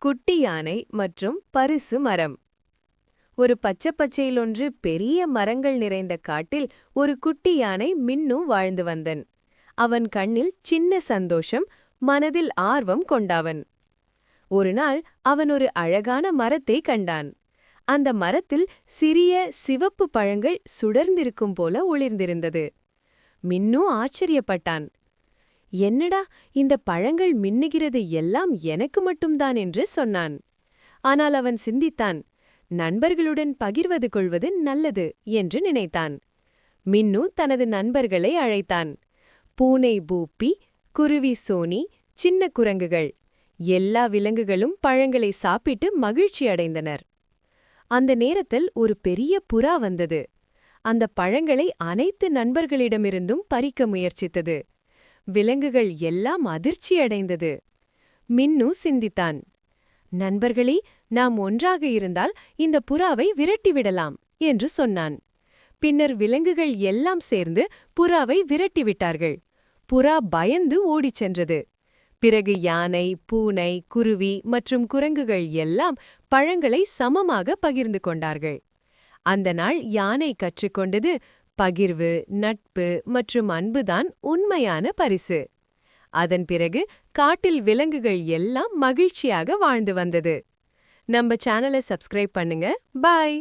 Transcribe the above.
குட்டி யானை மற்றும் பரிசு மரம். ஒரு பச்சையிலொன்று பெரிய மரங்கள் நிறைந்த காட்டில் ஒரு குட்டி யானை மின்னு வாழ்ந்து வந்தன். அவன் கண்ணில் சின்ன சந்தோஷம், மனதில் ஆர்வம் கொண்டாவன். ஒருநாள் அவன் ஒரு அழகான மரத்தை கண்டான். அந்த மரத்தில் சிறிய சிவப்பு பழங்கள் சுடர்ந்திருக்கும் போல ஒளிர்ந்திருந்தது. மின்னு ஆச்சரியப்பட்டான். என்னடா, இந்த பழங்கள் மின்னுகிறது எல்லாம் எனக்கு மட்டும்தான் என்று சொன்னான். ஆனால் அவன் சிந்தித்தான். நண்பர்களுடன் பகிர்வது கொள்வது நல்லது என்று நினைத்தான். மின்னு தனது நண்பர்களை அழைத்தான். பூனை பூப்பி, குருவி சோனி, சின்ன குரங்குகள், எல்லா விலங்குகளும் பழங்களை சாப்பிட்டு மகிழ்ச்சி அடைந்தனர். அந்த நேரத்தில் ஒரு பெரிய புறா வந்தது. அந்த பழங்களை அனைத்து நண்பர்களிடமிருந்தும் பறிக்க முயற்சித்தது. விலங்குகள் எல்லாம் அதிர்ச்சியடைந்தது. மின்னு சிந்தித்தான். நண்பர்களே, நாம் ஒன்றாக இருந்தால் இந்த புறாவை விரட்டிவிடலாம் என்று சொன்னான். பின்னர் விலங்குகள் எல்லாம் சேர்ந்து புறாவை விரட்டிவிட்டார்கள். புறா பயந்து ஓடிச் சென்றது. பிறகு யானை, பூனை, குருவி மற்றும் குரங்குகள் எல்லாம் பழங்களை சமமாக பகிர்ந்து கொண்டார்கள். அந்த நாள் யானை கற்றுக்கொண்டது, பகிர்வு, நட்பு மற்றும் அன்புதான் உண்மையான பரிசு. அதன் பிறகு காட்டில் விலங்குகள் எல்லாம் மகிழ்ச்சியாக வாழ்ந்து வந்தது. நம்ம சேனலை சப்ஸ்கிரைப் பண்ணுங்க. பாய்.